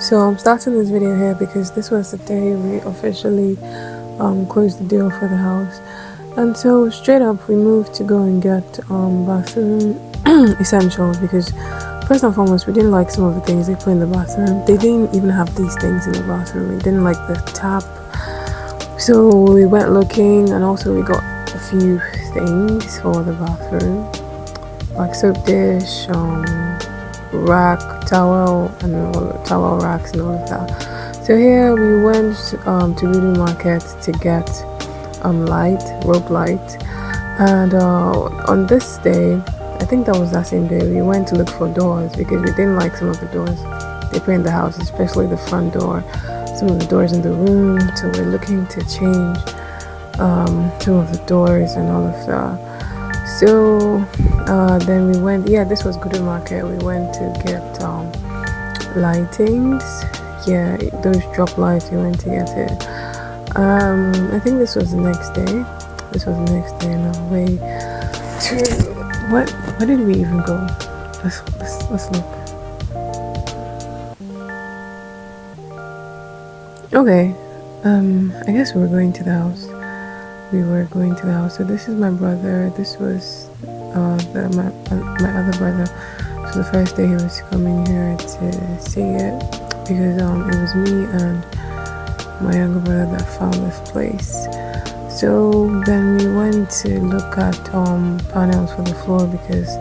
So I'm starting this video here because this was the day we officially closed the deal for the house. And so straight up we moved to go and get bathroom essentials because first and foremost we didn't like some of the things they put in the bathroom. They didn't even have these things in the bathroom. We didn't like the tap. So we went looking, and also we got a few things for the bathroom, like soap dish, rack, towel, and all towel racks and all of that. So here we went to Beauty Market to get rope light, and on this day, I think that was that same day, we went to look for doors because we didn't like some of the doors they put in the house, especially the front door, some of the doors in the room. So we're looking to change some of the doors and all of that. So then we went, this was Good Market. We went to get lightings, those drop lights. We went to get it. I think this was the next day. In our way to where did we even go? Let's look. Okay, I guess we were going to the house. So this is my brother. This was my other brother. So the first day he was coming here to see it because it was me and my younger brother that found this place. So then we went to look at panels for the floor because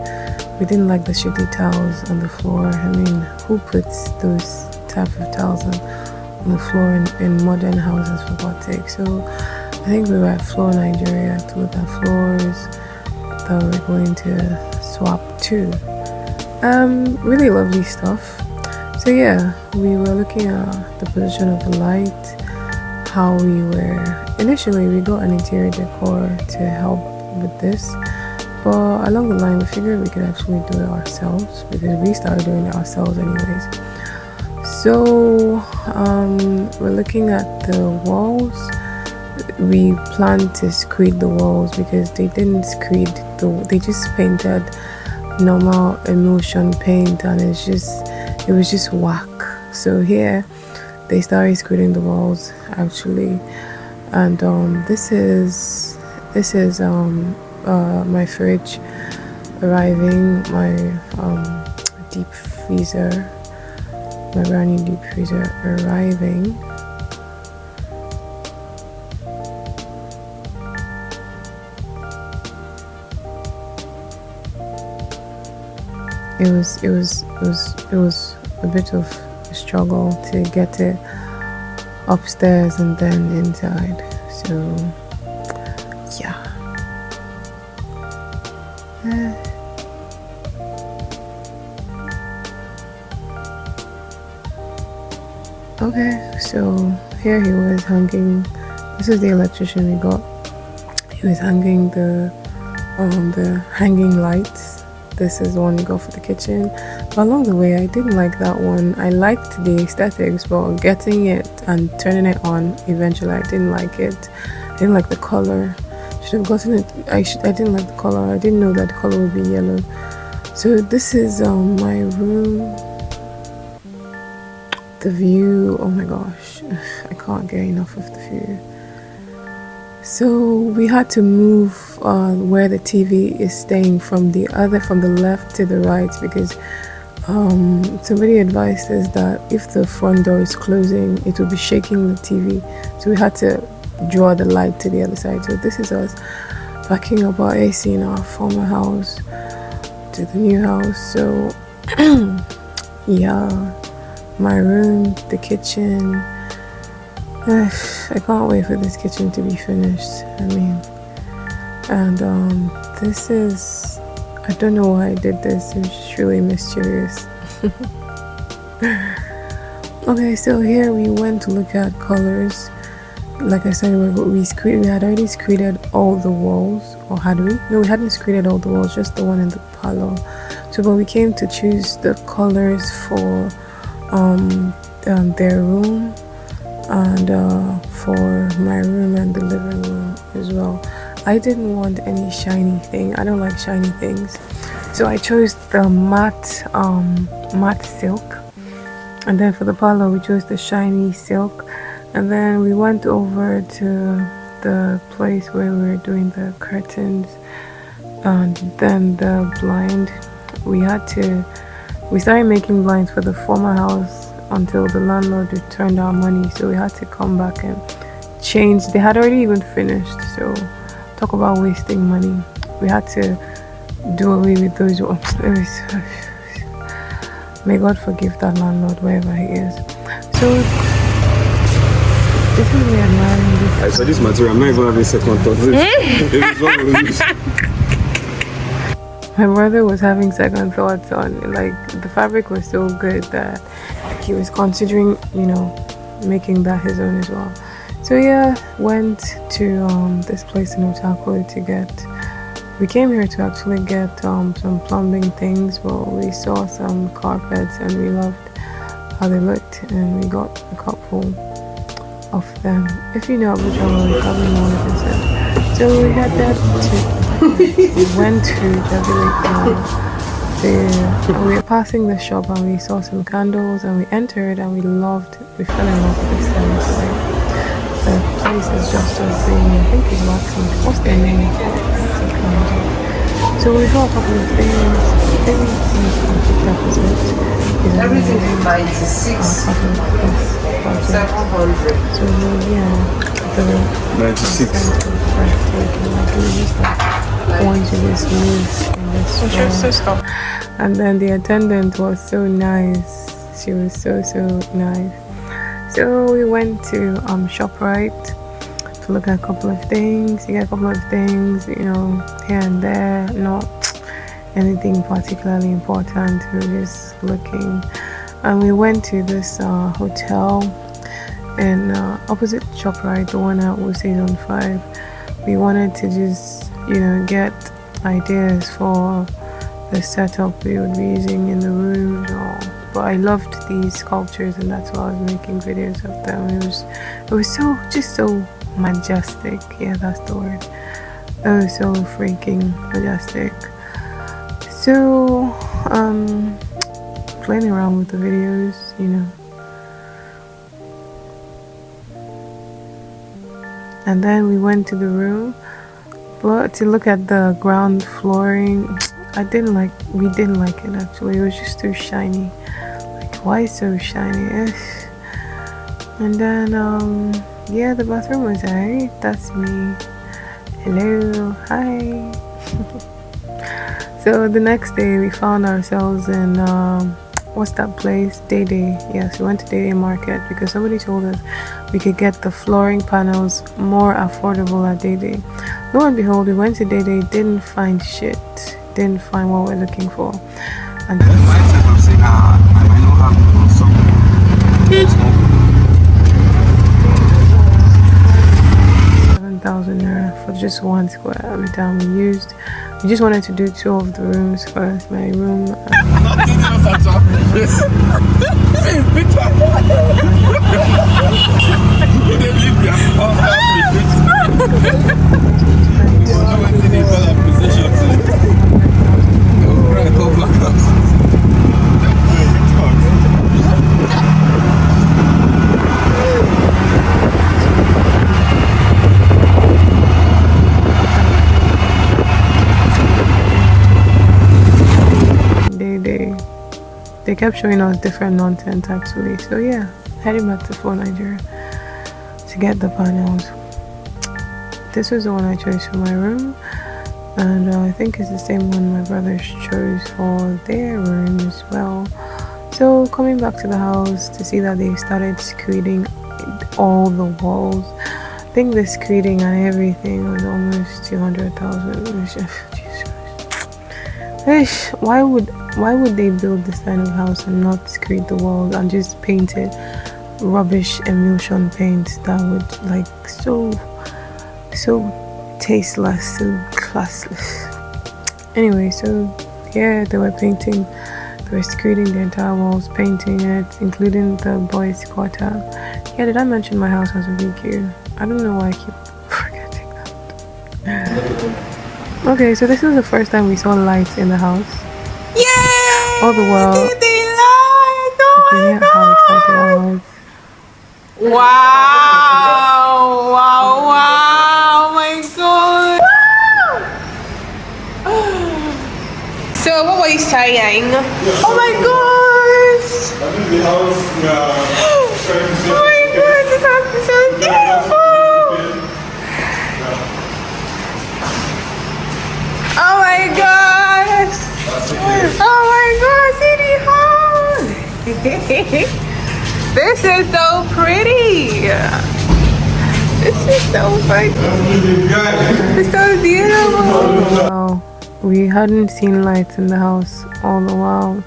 we didn't like the shitty tiles on the floor. I mean, who puts those type of tiles on the floor in modern houses, for God's sake? So I think we were at Floor Nigeria to look at floors that we're going to swap to. Really lovely stuff. So we were looking at the position of the light, how we were. Initially we got an interior decor to help with this, but along the line we figured we could actually do it ourselves because we started doing it ourselves anyways. So we're looking at the walls. We planned to screed the walls because they didn't screed they just painted normal emulsion paint, and it was just whack. So here they started screeding the walls actually, and this is my fridge arriving, my deep freezer, my brand new deep freezer arriving. It was a bit of a struggle to get it upstairs and then inside. So okay, so here he was hanging. This is the electrician we got. He was hanging the hanging lights. This is the one we got for the kitchen. But along the way, I didn't like that one. I liked the aesthetics, but getting it and turning it on eventually, I didn't like it. I didn't like the color. Should have gotten it. I didn't like the color. I didn't know that the color would be yellow. So this is my room. The view. Oh my gosh, I can't get enough of the view. So we had to move where the TV is staying from the left to the right because somebody advised us that if the front door is closing, it will be shaking the TV. So we had to draw the light to the other side. So this is us packing up our AC in our former house to the new house. So my room, the kitchen. I can't wait for this kitchen to be finished. I mean, and this is, I don't know why I did this. It was just really mischievous. Okay, so here we went to look at colors. Like I said, we had already screeded all the walls, or had we? No, we hadn't screeded all the walls, just the one in the parlor. So, but we came to choose the colors for their room, and for my room and the living room as well. I didn't want any shiny thing. I don't like shiny things, so I chose the matte silk. And then for the parlor, we chose the shiny silk. And then we went over to the place where we were doing the curtains and then the blind. We started making blinds for the former house until the landlord returned our money. So we had to come back and change. They had already even finished. So talk about wasting money. We had to do away with those. May God forgive that landlord wherever he is. So this is me admiring this. I saw this material. I'm not even having second thoughts. My brother was having second thoughts on, like, the fabric was so good that he was considering, making that his own as well. So yeah, went to this place in Otako we came here to actually get some plumbing things. Well, we saw some carpets and we loved how they looked, and we got a couple of them. If you know Abu Jamal, you probably know what this is. So we had that we went to Jabi Lake we were passing the shop and we saw some candles and we entered and we fell in love with this thing. The place is just so green. I think it's waxing. What's their name? So we saw a couple of things. Everything is 96. 700. So yeah, the 96. Going to this move in this store. And then the attendant was so nice. She was so nice. So we went to ShopRite to look at a couple of things. You get a couple of things, here and there, not anything particularly important. We were just looking. And we went to this hotel in opposite ShopRite, the one at Osage on 5. We wanted to just, get ideas for the setup we would be using in the rooms. But I loved these sculptures, and that's why I was making videos of them. It was so majestic. Yeah, that's the word. It was so freaking majestic. So playing around with the videos, and then we went to the room, but to look at the ground flooring, we didn't like it actually. It was just too shiny. Like, why so shiny? And then the bathroom was alright. That's me. Hello, hi. So the next day we found ourselves in what's that place? Day. Yes, we went to Day Market because somebody told us we could get the flooring panels more affordable at Day. Lo and behold, we went to Day, didn't find shit. Didn't find what we're looking for. And mindset of saying, I might not have to do something. 7,000 naira for just 1 square. Every time we just wanted to do 2 of the rooms first. My room. Nothing else at all. They kept showing us different nonsense actually. So yeah, heading back to Fort Nigeria to get the panels. This was the one I chose for my room, and I think it's the same one my brothers chose for their room as well. So coming back to the house to see that they started screeding all the walls. I think the screeding and everything was almost 200,000. Jesus Christ. Why would they build this kind of house and not screed the walls and just paint it rubbish emulsion paint that would like so tasteless, so classless. Anyway, so here they were painting, they were screeding the entire walls, painting it, including the boys' quarter. Yeah, did I mention my house has a BQ? I don't know why I keep forgetting that. Okay, so this is the first time we saw lights in the house. Yay! All the while, Did they lie? No! Yeah, how excited I was. Wow! Wow! Wow! Oh my god! So what were you saying? Oh my gosh! Oh my god! This house is so beautiful! Oh my gosh! Oh my gosh! City Hall! This is so pretty! This is so pretty! It's so beautiful! Wow. We hadn't seen lights in the house all the while.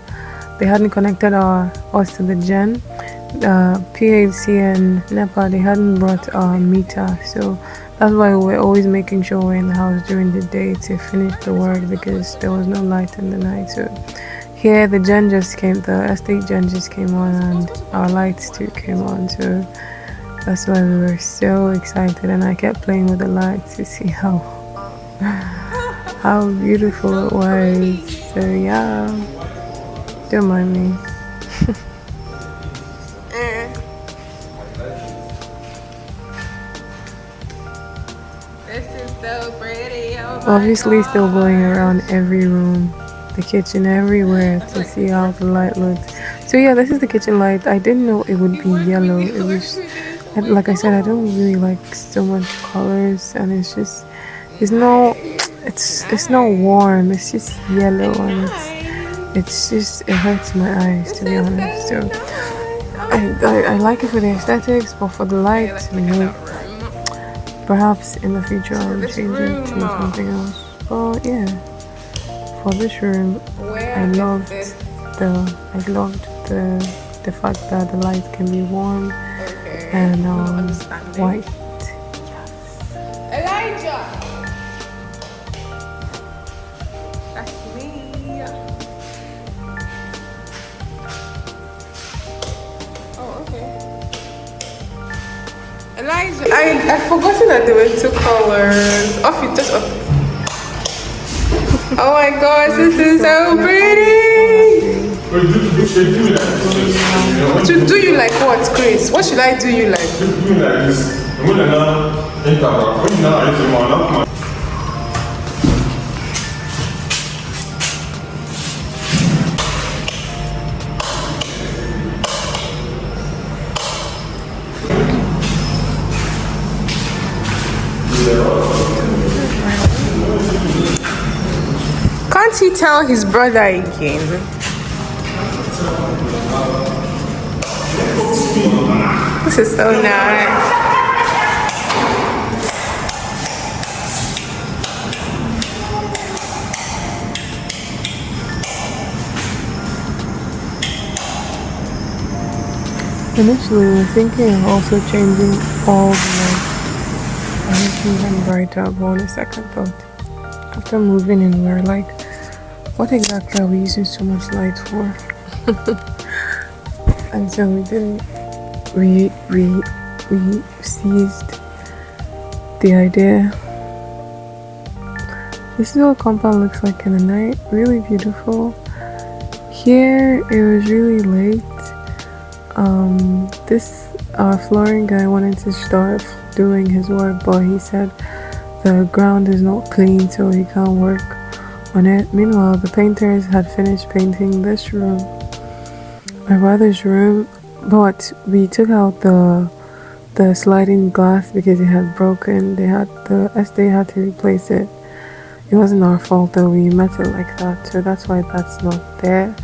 They hadn't connected us to the gen. PHC and NEPA, they hadn't brought a meter, so that's why we're always making sure we're in the house during the day to finish the work because there was no light in the night. So here the estate gen just came on and our lights too came on, so that's why we were so excited, and I kept playing with the lights to see how beautiful it was. So yeah, don't mind me. This is so pretty. Oh my Obviously God. still going around every room, the kitchen, everywhere to see how the light looks. So yeah, this is the kitchen light. I didn't know it would be yellow. It was, like I said, I don't really like so much colors, and it's not warm. It's just yellow, and it hurts my eyes, to be honest. So I like it for the aesthetics, but for the light, no. Perhaps in the future I will change it to something else. But yeah, for this room, I loved the fact that the light can be warm and white. Elijah! That's me. Oh, okay. Elijah, I've forgotten that there were two colors. Off it, just off it. Oh my gosh, this is so pretty! To do you like what, Chris? What should I do you like? Can't he tell his brother again? This is so nice. Initially, we were thinking of also changing all the lights and making them brighter, but on a second thought, after moving in, we were like, what exactly are we using so much light for? And so we didn't. We seized the idea. This is what compound looks like in the night. Really beautiful. Here it was really late. This flooring guy wanted to start doing his work, but he said the ground is not clean, so he can't work on it. Meanwhile, the painters had finished painting this room, my brother's room, but we took out the sliding glass because it had broken. The estate had to replace it. It wasn't our fault though, we met it like that, so that's why that's not there.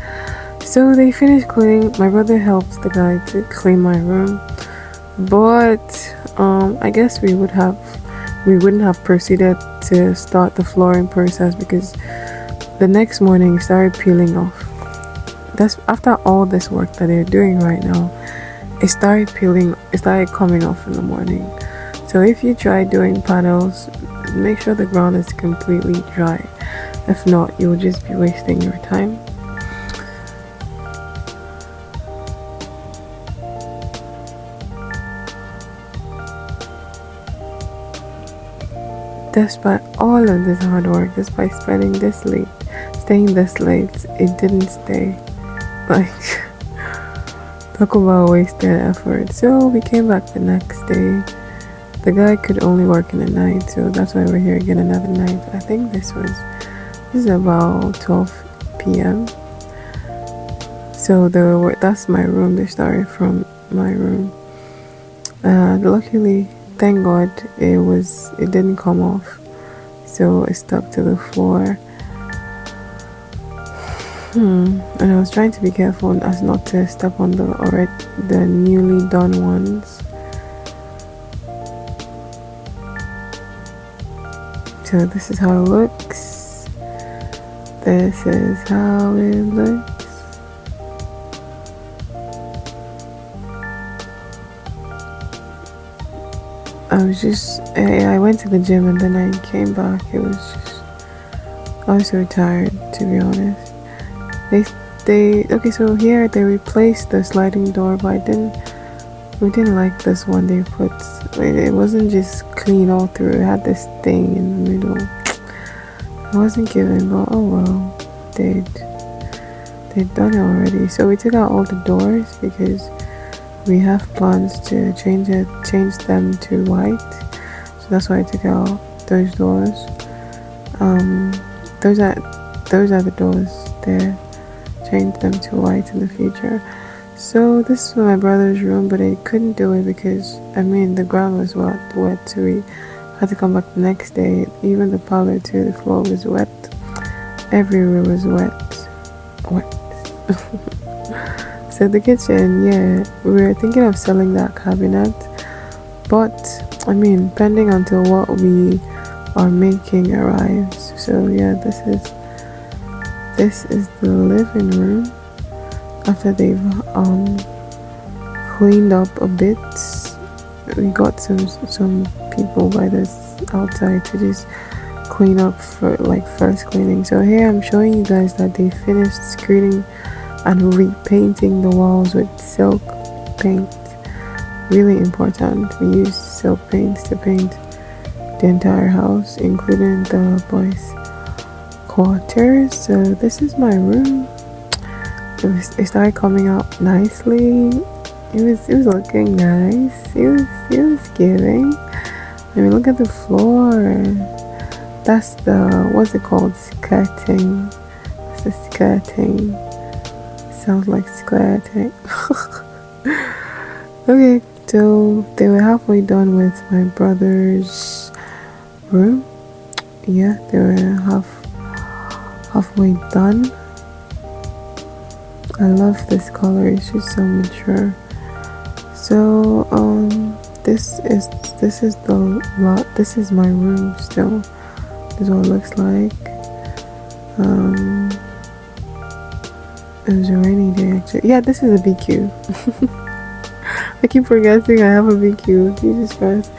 So they finished cleaning. My brother helped the guy to clean my room, but I guess we wouldn't have proceeded to start the flooring process because the next morning it started peeling off. That's after all this work that they're doing right now. It started coming off in the morning. So if you try doing panels, make sure the ground is completely dry. If not, you will just be wasting your time. Despite all of this hard work, despite staying this late, it didn't stay. Like, Talk about wasted effort. So we came back the next day. The guy could only work in the night, so that's why we're here again another night. I think this is about 12 p.m. So that's my room. They started from my room. Luckily, thank God, it didn't come off, so it stuck to the floor. And I was trying to be careful as not to step on the newly done ones. So this is how it looks. This is how it looks. I went to the gym and then I came back. I was so tired, to be honest. So here they replaced the sliding door, but we didn't like this one they put. It wasn't just clean all through. It had this thing in the middle. I wasn't giving, but oh well, they'd done it already. So we took out all the doors because we have plans to change them to white. So that's why I took out those doors. Those are the doors there. Change them to white in the future. So this is my brother's room, but I couldn't do it because the ground was wet, so we had to come back the next day. Even the parlor too, the floor was wet. Everywhere was wet. So the kitchen, we were thinking of selling that cabinet, but pending until what we are making arrives. So this is the living room. After they've cleaned up a bit, we got some people by this outside to just clean up for first cleaning. So here I'm showing you guys that they finished screening and repainting the walls with silk paint. Really important. We use silk paints to paint the entire house, including the boys' quarters. So this is my room. It started coming out nicely. It was looking nice. It was giving. Look at the floor. That's the, what's it called? Skirting. It's the skirting. Sounds like skirting. Okay, so they were halfway done with my brother's room. Yeah, they were halfway done. I love this color. It's just so mature. So this is my room still. This is what it looks like. It was a rainy day actually. Yeah, this is a BQ. I keep forgetting I have a BQ. Jesus Christ.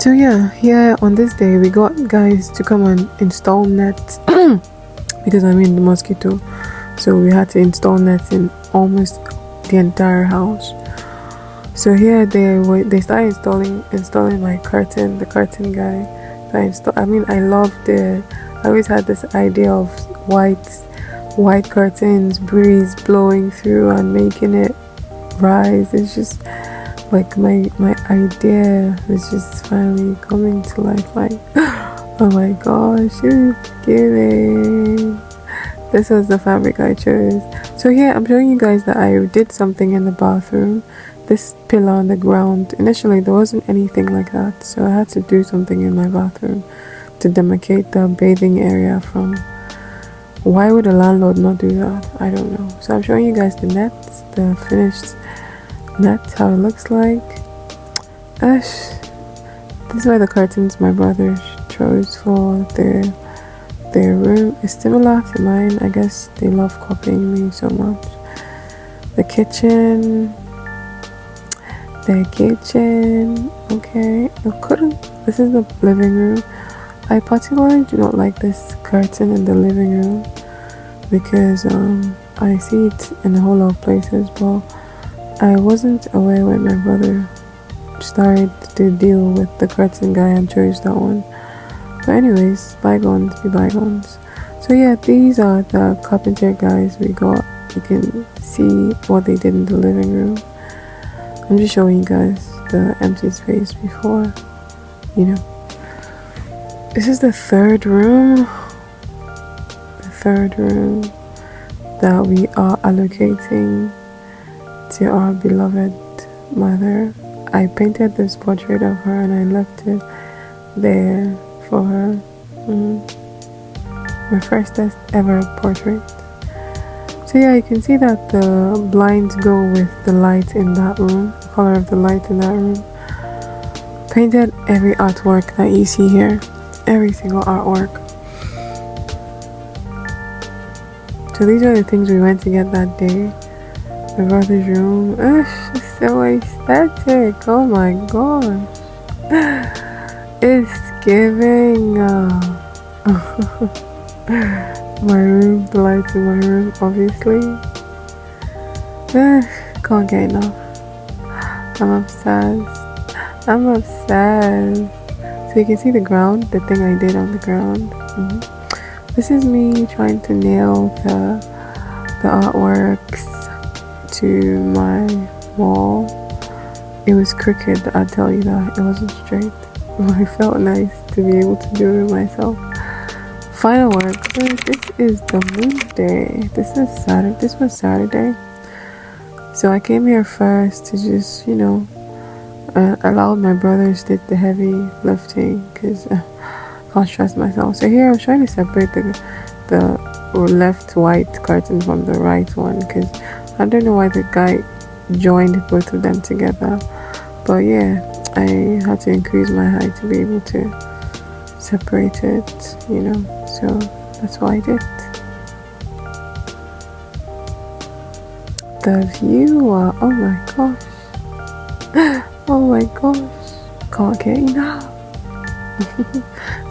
So here on this day we got guys to come and install nets because the mosquito. So we had to install nets in almost the entire house. So here they started installing my curtain. The curtain guy. I loved it. I always had this idea of white curtains, breeze blowing through and making it rise. It's just like my idea was just finally coming to life. Like, oh my gosh, it's giving. This was the fabric I chose. So here I'm showing you guys that I did something in the bathroom. This pillow on the ground. Initially there wasn't anything like that, so I had to do something in my bathroom to demarcate the bathing area from. Why would a landlord not do that? I don't know. So I'm showing you guys the nets, the finished net, how it looks like. This is why the curtains my brother chose for their room is similar to mine. I guess they love copying me so much. The kitchen. Okay. This is the living room. I particularly do not like this curtain in the living room because I see it in a whole lot of places, but I wasn't aware when my brother started to deal with the curtain guy and chose that one. But anyways, bygones be bygones. So these are the carpenter guys we got. You can see what they did in the living room. I'm just showing you guys the empty space before, you know. This is the third room. The third room that we are allocating to our beloved mother. I painted this portrait of her and I left it there for her. My first ever portrait. So yeah, you can see that the blinds go with the light in that room, the color of the light in that room. Painted every artwork that you see here, every single artwork. So these are the things we went to get that day. My brother's room. It's so aesthetic. Oh my gosh. It's giving. My room, the lights in my room, obviously. Can't get enough. I'm obsessed. I'm obsessed. So you can see the ground, the thing I did on the ground. This is me trying to nail the artworks to my wall. It was crooked, I'll tell you that. It wasn't straight. But it felt nice to be able to do it myself. Final work. This is the Wednesday. This was Saturday. So I came here first to just, allowed my brothers did the heavy lifting because I can't stress myself. So here I was trying to separate the left white curtain from the right one because I don't know why the guy joined both of them together. But yeah, I had to increase my height to be able to separate it, so that's what I did. The view, oh my gosh, can't get enough.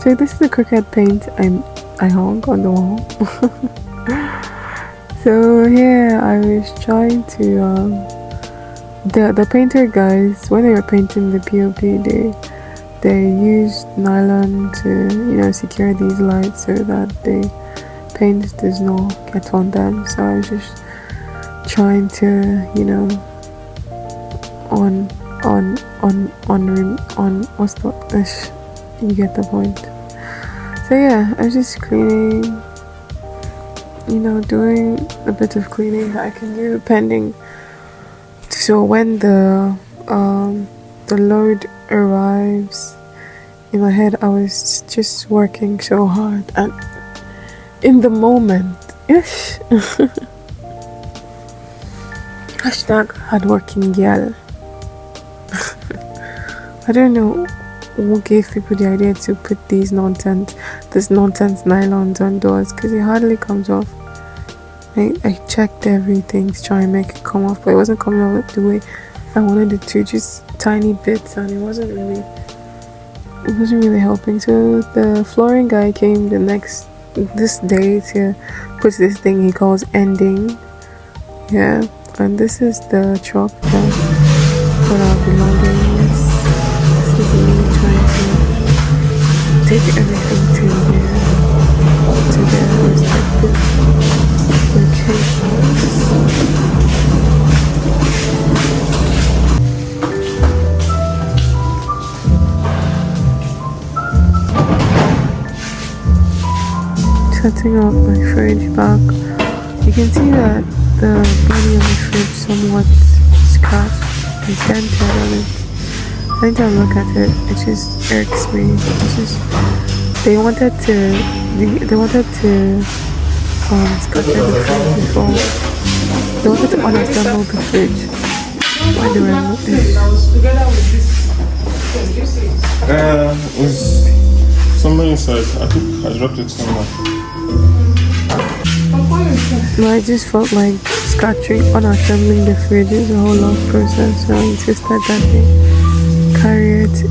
So this is the crooked paint I hung on the wall. So yeah, I was trying to the painter guys, when they were painting the POP, they used nylon to secure these lights so that the paint does not get on them. So I was just trying to on what's the you get the point. So yeah, I was just cleaning, doing a bit of cleaning that I can do pending. So when the load arrives, in my head I was just working so hard and in the moment. Hashtag hardworking girl. I don't know who gave people the idea to put this nonsense nylons on doors because it hardly comes off. I checked everything to try and make it come off, but it wasn't coming off the way I wanted it to, just tiny bits, and it wasn't really helping. So the flooring guy came this day to put this thing he calls ending. Yeah, and this is the truck that put our belongings. This is me trying to take everything to their respective locations. Setting up my fridge back. You can see that the body of the fridge somewhat scratched and dented on it. Anytime I look at it, it just irks me. It's just they wanted to scratch the fridge before. They wanted to unassemble the fridge when they removed it. Somebody inside. I dropped it somewhere. No, I just felt like unassembling the fridge is a whole long process, so I insisted that they carry it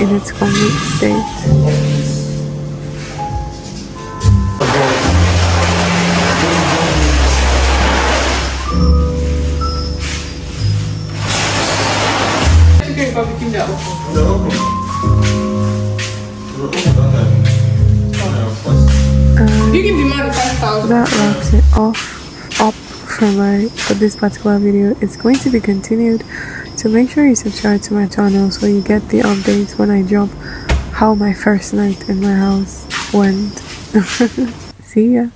in its complete state. You can demand 5,000. That wraps it up for this particular video. It's going to be continued, so make sure you subscribe to my channel so you get the updates when I drop how my first night in my house went. See ya.